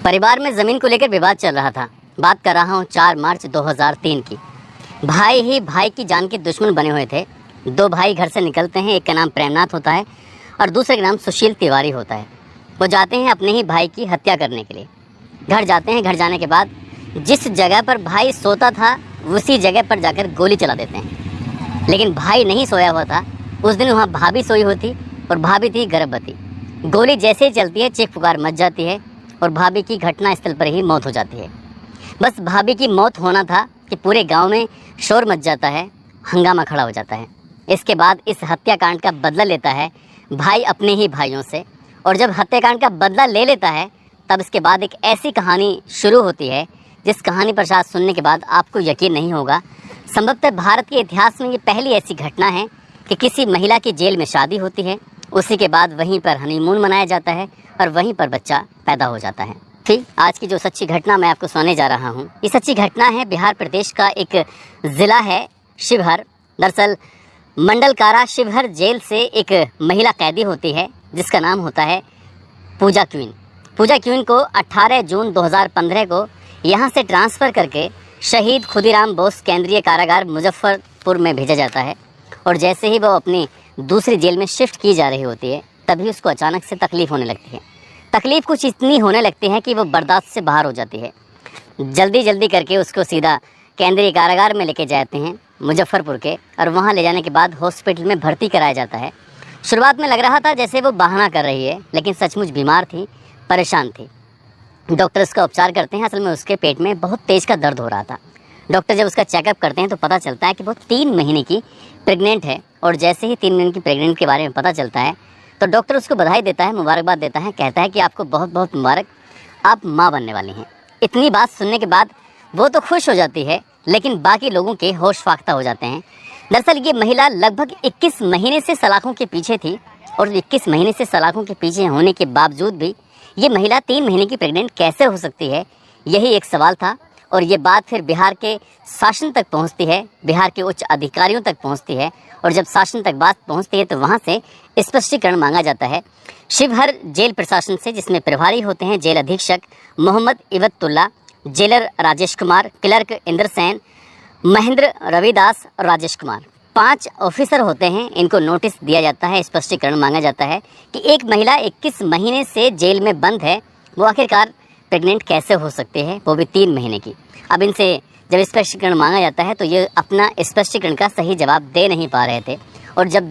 परिवार में ज़मीन को लेकर विवाद चल रहा था। बात कर रहा हूँ 4 मार्च 2003 की। भाई ही भाई की जान के दुश्मन बने हुए थे। 2 भाई घर से निकलते हैं, एक का नाम प्रेमनाथ होता है और दूसरे का नाम सुशील तिवारी होता है। वो जाते हैं अपने ही भाई की हत्या करने के लिए। घर जाते हैं, घर जाने के बाद जिस जगह पर भाई सोता था उसी जगह पर जाकर गोली चला देते हैं। लेकिन भाई नहीं सोया हुआ था, उस दिन वहाँ भाभी सोई हुई थी और भाभी थी गर्भवती। गोली जैसे ही चलती है चीख पुकार मच जाती है और भाभी की घटना स्थल पर ही मौत हो जाती है। बस भाभी की मौत होना था कि पूरे गांव में शोर मच जाता है, हंगामा खड़ा हो जाता है। इसके बाद इस हत्याकांड का बदला लेता है भाई अपने ही भाइयों से, और जब हत्याकांड का बदला ले लेता है तब इसके बाद एक ऐसी कहानी शुरू होती है जिस कहानी पर शायद सुनने के बाद आपको यकीन नहीं होगा। संभवतः भारत के इतिहास में ये पहली ऐसी घटना है कि किसी महिला की जेल में शादी होती है, उसी के बाद वहीं पर हनीमून मनाया जाता है और वहीं पर बच्चा पैदा हो जाता है। फिर आज की जो सच्ची घटना मैं आपको सुनाने जा रहा हूँ, ये सच्ची घटना है बिहार प्रदेश का एक ज़िला है शिवहर। दरअसल मंडल कारा शिवहर जेल से एक महिला कैदी होती है जिसका नाम होता है पूजा क्वीन। पूजा क्वीन को 18 जून 2015 को यहाँ से ट्रांसफ़र करके शहीद खुदीराम बोस केंद्रीय कारागार मुजफ्फरपुर में भेजा जाता है। और जैसे ही वो अपनी दूसरी जेल में शिफ्ट की जा रही होती है तभी उसको अचानक से तकलीफ़ होने लगती है। तकलीफ़ कुछ इतनी होने लगती है कि वो बर्दाश्त से बाहर हो जाती है। जल्दी करके उसको सीधा केंद्रीय कारागार में लेके जाते हैं मुजफ्फरपुर के, और वहाँ ले जाने के बाद हॉस्पिटल में भर्ती कराया जाता है। शुरुआत में लग रहा था जैसे वो बहाना कर रही है, लेकिन सचमुच बीमार थी, परेशान थी। डॉक्टर उसका उपचार करते हैं। असल में उसके पेट में बहुत तेज़ का दर्द हो रहा था। डॉक्टर जब उसका चेकअप करते हैं तो पता चलता है कि वो 3 महीने की प्रेग्नेंट है। और जैसे ही 3 महीने की प्रेग्नेंट के बारे में पता चलता है तो डॉक्टर उसको बधाई देता है, मुबारकबाद देता है, कहता है कि आपको बहुत बहुत मुबारक, आप माँ बनने वाली हैं। इतनी बात सुनने के बाद वो तो खुश हो जाती है, लेकिन बाकी लोगों के होश फाख्ता हो जाते हैं। दरअसल ये महिला लगभग 21 महीने से सलाखों के पीछे थी, और 21 महीने से सलाखों के पीछे होने के बावजूद भी ये महिला 3 महीने की प्रेग्नेंट कैसे हो सकती है, यही एक सवाल था। और ये बात फिर बिहार के शासन तक पहुंचती है, बिहार के उच्च अधिकारियों तक पहुंचती है। और जब शासन तक बात पहुंचती है तो वहां से स्पष्टीकरण मांगा जाता है शिवहर जेल प्रशासन से, जिसमें प्रभारी होते हैं जेल अधीक्षक मोहम्मद इबतुल्ला, जेलर राजेश कुमार, क्लर्क इंद्र सेन, महेंद्र रविदास और राजेश कुमार। 5 ऑफिसर होते हैं। इनको नोटिस दिया जाता है, स्पष्टीकरण मांगा जाता है कि एक महिला 21 महीने से जेल में बंद है, वो आखिरकार प्रेग्नेंट कैसे हो सकते हैं, वो भी 3 महीने की। अब इनसे जब स्पष्टीकरण मांगा जाता है तो ये अपना स्पष्टीकरण का सही जवाब दे नहीं पा रहे थे, और जब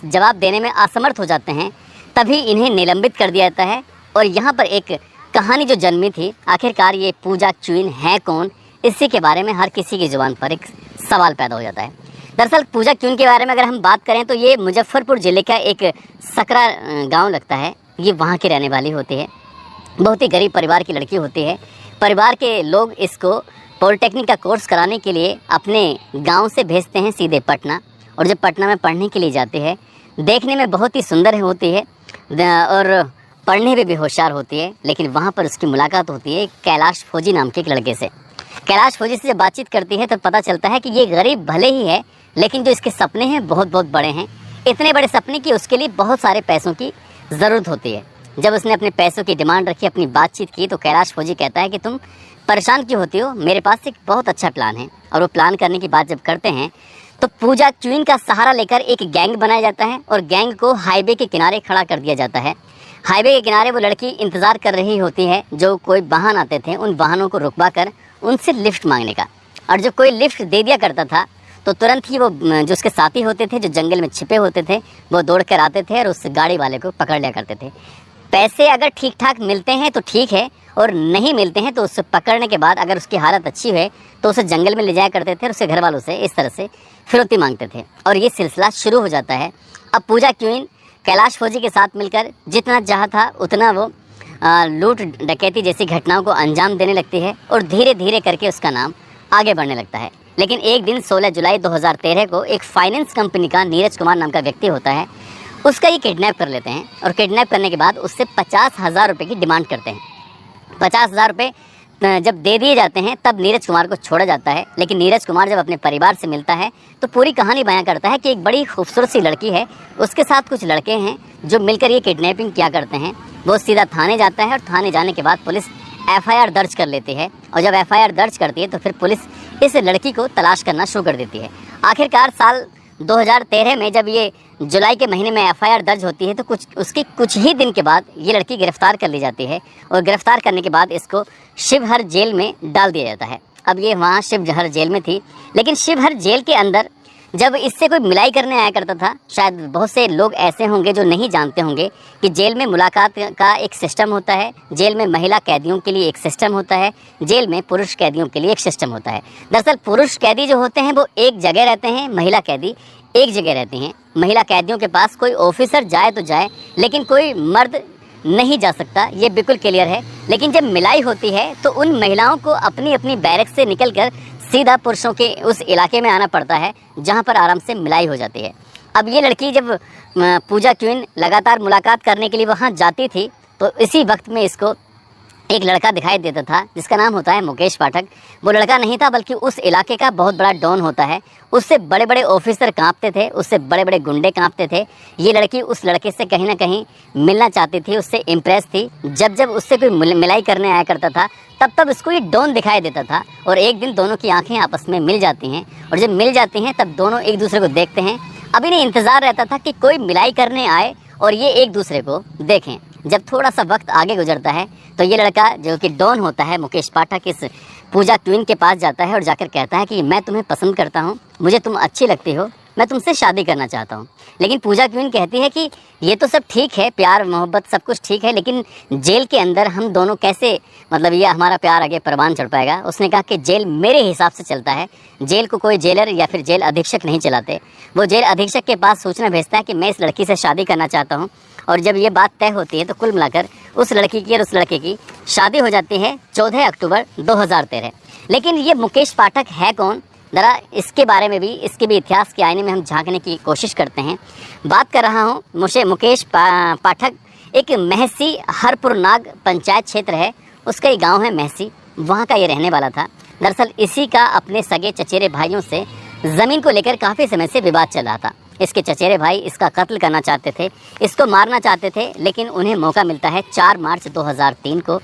जवाब देने में असमर्थ हो जाते हैं तभी इन्हें निलंबित कर दिया जाता है। और यहाँ पर एक कहानी जो जन्मी थी, आखिरकार ये पूजा क्वीन है कौन, इसी के बारे में हर किसी की ज़ुबान पर एक सवाल पैदा हो जाता है। दरअसल पूजा क्वीन के बारे में अगर हम बात करें तो ये मुजफ्फरपुर ज़िले का एक सकरा गाँव लगता है। ये वहाँ की रहने वाली होती है, बहुत ही गरीब परिवार की लड़की होती है। परिवार के लोग इसको पॉलिटेक्निक का कोर्स कराने के लिए अपने गांव से भेजते हैं सीधे पटना, और जब पटना में पढ़ने के लिए जाते हैं, देखने में बहुत ही सुंदर होती है और पढ़ने में भी होशियार होती है। लेकिन वहां पर उसकी मुलाकात होती है कैलाश फौजी नाम के एक लड़के से। कैलाश फौजी से जब बातचीत करती है तो पता चलता है कि ये गरीब भले ही है, लेकिन जो इसके सपने हैं बहुत बहुत बड़े हैं। इतने बड़े सपने कि उसके लिए बहुत सारे पैसों की ज़रूरत होती है। जब उसने अपने पैसों की डिमांड रखी, अपनी बातचीत की, तो कैलाश फौजी कहता है कि तुम परेशान क्यों होती हो, मेरे पास एक बहुत अच्छा प्लान है। और वो प्लान करने की बात जब करते हैं तो पूजा क्वीन का सहारा लेकर एक गैंग बनाया जाता है और गैंग को हाईवे के किनारे खड़ा कर दिया जाता है। हाईवे के किनारे वो लड़की इंतज़ार कर रही होती है, जो कोई वाहन आते थे उन वाहनों को रुकवा कर उनसे लिफ्ट मांगने का। और जब कोई लिफ्ट दे दिया करता था तो तुरंत ही वो जो उसके साथी होते थे, जो जंगल में छिपे होते थे, वो दौड़ कर आते थे और उस गाड़ी वाले को पकड़ लिया करते थे। पैसे अगर ठीक ठाक मिलते हैं तो ठीक है, और नहीं मिलते हैं तो उससे पकड़ने के बाद अगर उसकी हालत अच्छी है तो उसे जंगल में ले जाया करते थे और उसके घर वालों से इस तरह से फिरौती मांगते थे। और ये सिलसिला शुरू हो जाता है। अब पूजा क्वीन कैलाश फौजी के साथ मिलकर जितना चाहा था उतना वो लूट डकैती जैसी घटनाओं को अंजाम देने लगती है, और धीरे धीरे करके उसका नाम आगे बढ़ने लगता है। लेकिन एक दिन 16 जुलाई 2013 को एक फाइनेंस कंपनी का नीरज कुमार नाम का व्यक्ति होता है, उसका ये किडनैप कर लेते हैं। और किडनैप करने के बाद उससे 50,000 रुपये की डिमांड करते हैं। 50,000 रुपये जब दे दिए जाते हैं तब नीरज कुमार को छोड़ा जाता है। लेकिन नीरज कुमार जब अपने परिवार से मिलता है तो पूरी कहानी बयां करता है कि एक बड़ी खूबसूरत सी लड़की है, उसके साथ कुछ लड़के हैं जो मिलकर ये किडनैपिंग किया करते हैं। वो सीधा थाने जाता है और थाने जाने के बाद पुलिस एफआईआर दर्ज कर लेती है। और जब एफआईआर दर्ज करती है तो फिर पुलिस इस लड़की को तलाश करना शुरू कर देती है। आखिरकार साल 2013 में जब ये जुलाई के महीने में एफआईआर दर्ज होती है तो कुछ ही दिन के बाद ये लड़की गिरफ्तार कर ली जाती है। और गिरफ्तार करने के बाद इसको शिवहर जेल में डाल दिया जाता है। अब ये वहाँ शिवहर जेल में थी, लेकिन शिवहर जेल के अंदर जब इससे कोई मिलाई करने आया करता था, शायद बहुत से लोग ऐसे होंगे जो नहीं जानते होंगे कि जेल में मुलाकात का एक सिस्टम होता है, जेल में महिला कैदियों के लिए एक सिस्टम होता है, जेल में पुरुष कैदियों के लिए एक सिस्टम होता है। दरअसल पुरुष कैदी जो होते हैं वो एक जगह रहते हैं, महिला कैदी एक जगह रहती हैं। महिला कैदियों के पास कोई ऑफिसर जाए तो जाए, लेकिन कोई मर्द नहीं जा सकता, ये बिल्कुल क्लियर है। लेकिन जब मिलाई होती है तो उन महिलाओं को अपनी अपनी बैरक से निकलकर सीधा पुरुषों के उस इलाके में आना पड़ता है जहाँ पर आराम से मिलाई हो जाती है। अब ये लड़की जब पूजा क्वीन लगातार मुलाकात करने के लिए वहाँ जाती थी तो इसी वक्त में इसको एक लड़का दिखाई देता था जिसका नाम होता है मुकेश पाठक। वो लड़का नहीं था बल्कि उस इलाके का बहुत बड़ा डॉन होता है। उससे बड़े बड़े ऑफिसर कांपते थे, उससे बड़े बड़े गुंडे कांपते थे। ये लड़की उस लड़के से कहीं ना कहीं मिलना चाहती थी, उससे इम्प्रेस थी। जब जब उससे कोई मिलाई करने आया करता था तब उसको ये डॉन दिखाई देता था। और एक दिन दोनों की आंखें आपस में मिल जाती हैं, और जब मिल जाती हैं तब दोनों एक दूसरे को देखते हैं। अब इन्हें इंतज़ार रहता था कि कोई मिलाई करने आए और ये एक दूसरे को देखें। जब थोड़ा सा वक्त आगे गुजरता है तो ये लड़का जो कि डॉन होता है मुकेश पाठक इस पूजा क्वीन के पास जाता है और जाकर कहता है कि मैं तुम्हें पसंद करता हूँ, मुझे तुम अच्छी लगती हो, मैं तुमसे शादी करना चाहता हूँ। लेकिन पूजा क्वीन कहती है कि ये तो सब ठीक है, प्यार मोहब्बत सब कुछ ठीक है, लेकिन जेल के अंदर हम दोनों कैसे, मतलब ये हमारा प्यार आगे परवान चढ़ पाएगा। उसने कहा कि जेल मेरे हिसाब से चलता है, जेल को कोई जेलर या फिर जेल अधीक्षक नहीं चलाते। वो जेल अधीक्षक के पास सूचना भेजता है कि मैं इस लड़की से शादी करना चाहता हूँ। और जब ये बात तय होती है तो कुल मिलाकर उस लड़की की और उस लड़के की शादी हो जाती है 14 अक्टूबर 2013। लेकिन ये मुकेश पाठक है कौन, ज़रा इसके बारे में भी, इसके भी इतिहास के आईने में हम झांकने की कोशिश करते हैं। बात कर रहा हूँ मुकेश पाठक एक महसी हरपुर नाग पंचायत क्षेत्र है, उसका ही गाँव है महसी, वहाँ का ये रहने वाला था। दरअसल इसी का अपने सगे चचेरे भाइयों से ज़मीन को लेकर काफ़ी समय से विवाद चल रहा था। इसके चचेरे भाई इसका कत्ल करना चाहते थे, इसको मारना चाहते थे, लेकिन उन्हें मौका मिलता है 4 मार्च 2003 को।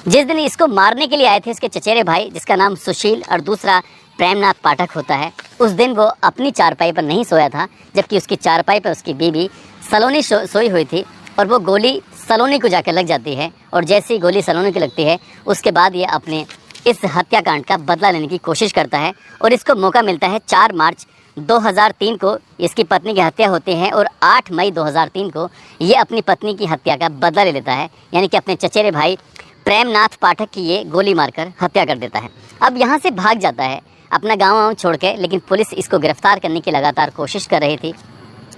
जिस दिन इसको मारने के लिए आए थे इसके चचेरे भाई, जिसका नाम सुशील और दूसरा प्रेमनाथ पाठक होता है, उस दिन वो अपनी चारपाई पर नहीं सोया था, जबकि उसकी चारपाई पर उसकी बीवी सलोनी सोई हुई थी। और वो गोली सलोनी को जाकर लग जाती है, और जैसे ही गोली सलोनी को लगती है उसके बाद ये अपने इस हत्याकांड का बदला लेने की कोशिश करता है। और इसको मौका मिलता है 4 मार्च 2003 को इसकी पत्नी की हत्या होती है, और 8 मई 2003 को ये अपनी पत्नी की हत्या का बदला ले लेता है, यानी कि अपने चचेरे भाई प्रेमनाथ पाठक की ये गोली मारकर हत्या कर देता है। अब यहाँ से भाग जाता है अपना गाँव छोड़ के, लेकिन पुलिस इसको गिरफ्तार करने की लगातार कोशिश कर रही थी।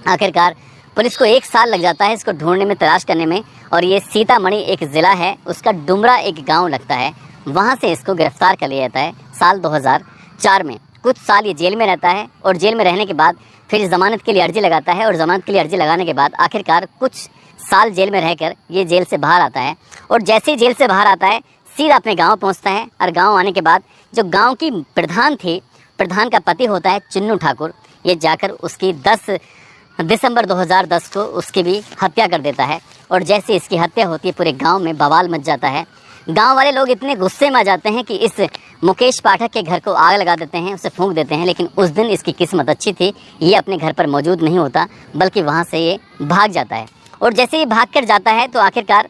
आखिरकार पुलिस को 1 साल लग जाता है इसको ढूंढने में, तलाश करने में। और ये सीतामढ़ी एक ज़िला है, उसका डुमरा एक गाँव लगता है, वहाँ से इसको गिरफ्तार कर लिया जाता है साल 2004 में। कुछ साल ये जेल में रहता है, और जेल में रहने के बाद फिर ज़मानत के लिए अर्जी लगाता है, और ज़मानत के लिए अर्जी लगाने के बाद आखिरकार कुछ साल जेल में रहकर ये जेल से बाहर आता है। और जैसे ही जेल से बाहर आता है सीधा अपने गांव पहुंचता है, और गांव आने के बाद जो गांव की प्रधान थी, प्रधान का पति होता है चिन्नू ठाकुर, ये जाकर उसकी 10 दिसंबर 2010 को उसकी भी हत्या कर देता है। और जैसे इसकी हत्या होती है पूरे गाँव में बवाल मच जाता है। गांव वाले लोग इतने गुस्से में आ जाते हैं कि इस मुकेश पाठक के घर को आग लगा देते हैं, उसे फूंक देते हैं। लेकिन उस दिन इसकी किस्मत अच्छी थी, ये अपने घर पर मौजूद नहीं होता, बल्कि वहाँ से ये भाग जाता है। और जैसे ही भाग कर जाता है तो आखिरकार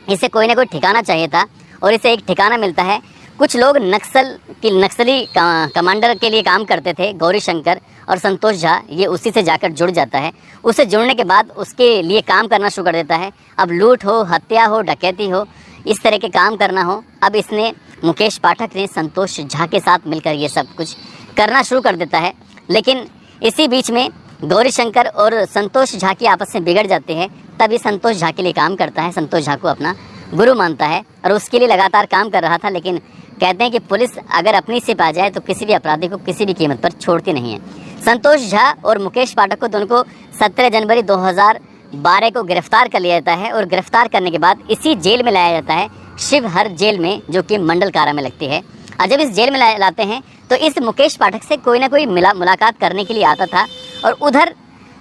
इसे कोई ना कोई ठिकाना चाहिए था, और इसे एक ठिकाना मिलता है। कुछ लोग नक्सली कमांडर के लिए काम करते थे, गौरी शंकर और संतोष झा, ये उसी से जाकर जुड़ जाता है। उससे जुड़ने के बाद उसके लिए काम करना शुरू कर देता है। अब लूट हो, हत्या हो, डकैती हो, इस तरह के काम करना हो, अब इसने मुकेश पाठक ने संतोष झा के साथ मिलकर ये सब कुछ करना शुरू कर देता है। लेकिन इसी बीच में गौरी शंकर और संतोष झा की आपस में बिगड़ जाते हैं। तभी संतोष झा के लिए काम करता है, संतोष झा को अपना गुरु मानता है, और उसके लिए लगातार काम कर रहा था। लेकिन कहते हैं कि पुलिस अगर अपनी सिप आ जाए तो किसी भी अपराधी को किसी भी कीमत पर छोड़ती नहीं है। संतोष झा और मुकेश पाठक को दोनों को 17 जनवरी 2012 को गिरफ्तार कर लिया जाता है, और गिरफ्तार करने के बाद इसी जेल में लाया जाता है, शिवहर जेल में, जो कि मंडल कारा में लगती है। और जब इस जेल में लाते हैं तो इस मुकेश पाठक से कोई ना कोई मुलाकात करने के लिए आता था, और उधर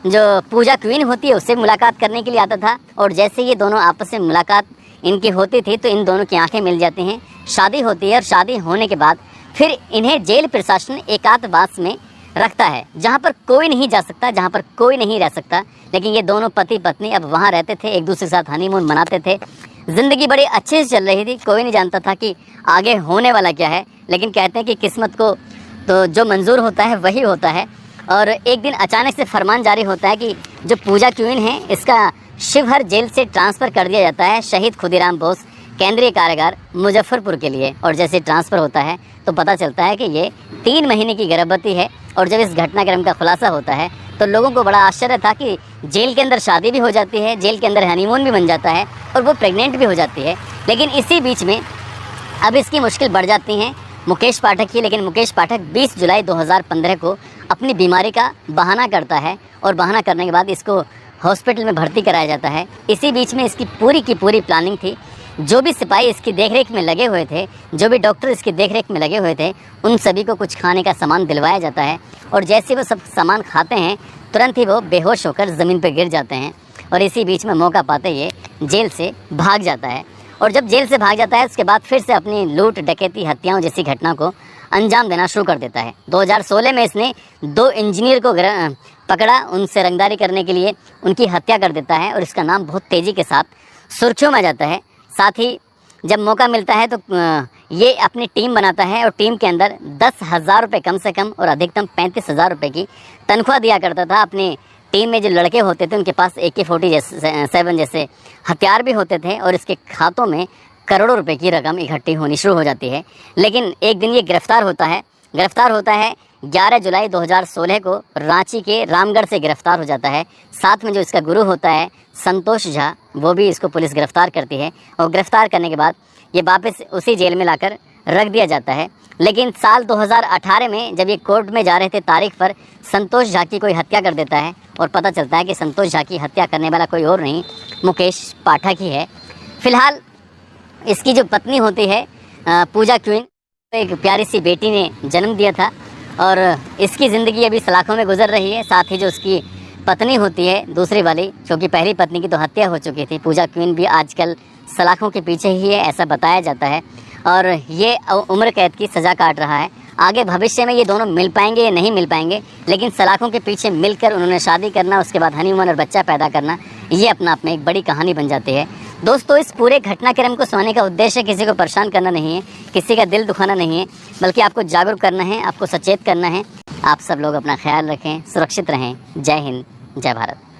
जो पूजा क्वीन होती है उससे मुलाकात करने के लिए आता था। और जैसे ये दोनों आपस में मुलाकात इनकी होती थी तो इन दोनों की आंखें मिल जाती हैं। शादी होती है और शादी होने के बाद फिर इन्हें जेल प्रशासन एकांतवास में रखता है, जहाँ पर कोई नहीं जा सकता, जहाँ पर कोई नहीं रह सकता। लेकिन ये दोनों पति पत्नी अब वहाँ रहते थे, एक दूसरे के साथ हनीमून मनाते थे। ज़िंदगी बड़ी अच्छे से चल रही थी, कोई नहीं जानता था कि आगे होने वाला क्या है। लेकिन कहते हैं कि किस्मत को तो जो मंजूर होता है वही होता है। और एक दिन अचानक से फरमान जारी होता है कि जो पूजा क्वीन है इसका शिवहर जेल से ट्रांसफ़र कर दिया जाता है शहीद खुदीराम बोस केंद्रीय कारागार मुजफ्फरपुर के लिए। और जैसे ट्रांसफ़र होता है तो पता चलता है कि ये 3 महीने की गर्भवती है। और जब इस घटनाक्रम का खुलासा होता है तो लोगों को बड़ा आश्चर्य था कि जेल के अंदर शादी भी हो जाती है, जेल के अंदर हनीमून भी बन जाता है और वो प्रेग्नेंट भी हो जाती है। लेकिन इसी बीच में अब इसकी मुश्किल बढ़ जाती हैं मुकेश पाठक की। लेकिन मुकेश पाठक 20 जुलाई 2015 को अपनी बीमारी का बहाना करता है और बहाना करने के बाद इसको हॉस्पिटल में भर्ती कराया जाता है। इसी बीच में इसकी पूरी की पूरी प्लानिंग थी। जो भी सिपाही इसकी देखरेख में लगे हुए थे, जो भी डॉक्टर इसकी देखरेख में लगे हुए थे, उन सभी को कुछ खाने का सामान दिलवाया जाता है। और जैसे वो सब सामान खाते हैं तुरंत ही वो बेहोश होकर ज़मीन पर गिर जाते हैं। और इसी बीच में मौका पाते ये जेल से भाग जाता है। और जब जेल से भाग जाता है उसके बाद फिर से अपनी लूट डकैती हत्याओं जैसी घटना को अंजाम देना शुरू कर देता है। 2016 में इसने 2 इंजीनियर को पकड़ा, उनसे रंगदारी करने के लिए उनकी हत्या कर देता है और इसका नाम बहुत तेज़ी के साथ सुर्खियों में आ जाता है। साथ ही जब मौका मिलता है तो ये अपनी टीम बनाता है और टीम के अंदर 10,000 रुपये कम से कम और अधिकतम 35,000 रुपये की तनख्वाह दिया करता था। अपनी टीम में जो लड़के होते थे उनके पास AK-47 जैसे हथियार भी होते थे और इसके खातों में करोड़ों रुपए की रकम इकट्ठी होनी शुरू हो जाती है। लेकिन एक दिन ये गिरफ्तार होता है 11 जुलाई 2016 को रांची के रामगढ़ से गिरफ्तार हो जाता है। साथ में जो इसका गुरु होता है संतोष झा, वो भी इसको पुलिस गिरफ्तार करती है। और गिरफ्तार करने के बाद ये वापस उसी जेल में लाकर रख दिया जाता है। लेकिन साल 2018 में जब ये कोर्ट में जा रहे थे तारीख पर, संतोष झा की कोई हत्या कर देता है और पता चलता है कि संतोष झा की हत्या करने वाला कोई और नहीं मुकेश पाठक ही है। फिलहाल इसकी जो पत्नी होती है पूजा क्वीन, एक प्यारी सी बेटी ने जन्म दिया था और इसकी ज़िंदगी अभी सलाखों में गुजर रही है। साथ ही जो उसकी पत्नी होती है दूसरी वाली, क्योंकि पहली पत्नी की तो हत्या हो चुकी थी, पूजा क्वीन भी आजकल सलाखों के पीछे ही है ऐसा बताया जाता है। और ये उम्र कैद की सज़ा काट रहा है। आगे भविष्य में ये दोनों मिल पाएंगे या नहीं मिल पाएंगे, लेकिन सलाखों के पीछे मिलकर उन्होंने शादी करना, उसके बाद हनीमून और बच्चा पैदा करना, ये अपना आप में एक बड़ी कहानी बन जाती है। दोस्तों, इस पूरे घटनाक्रम को सुनाने का उद्देश्य किसी को परेशान करना नहीं है, किसी का दिल दुखाना नहीं है, बल्कि आपको जागरूक करना है, आपको सचेत करना है। आप सब लोग अपना ख्याल रखें, सुरक्षित रहें। जय हिंद, जय भारत।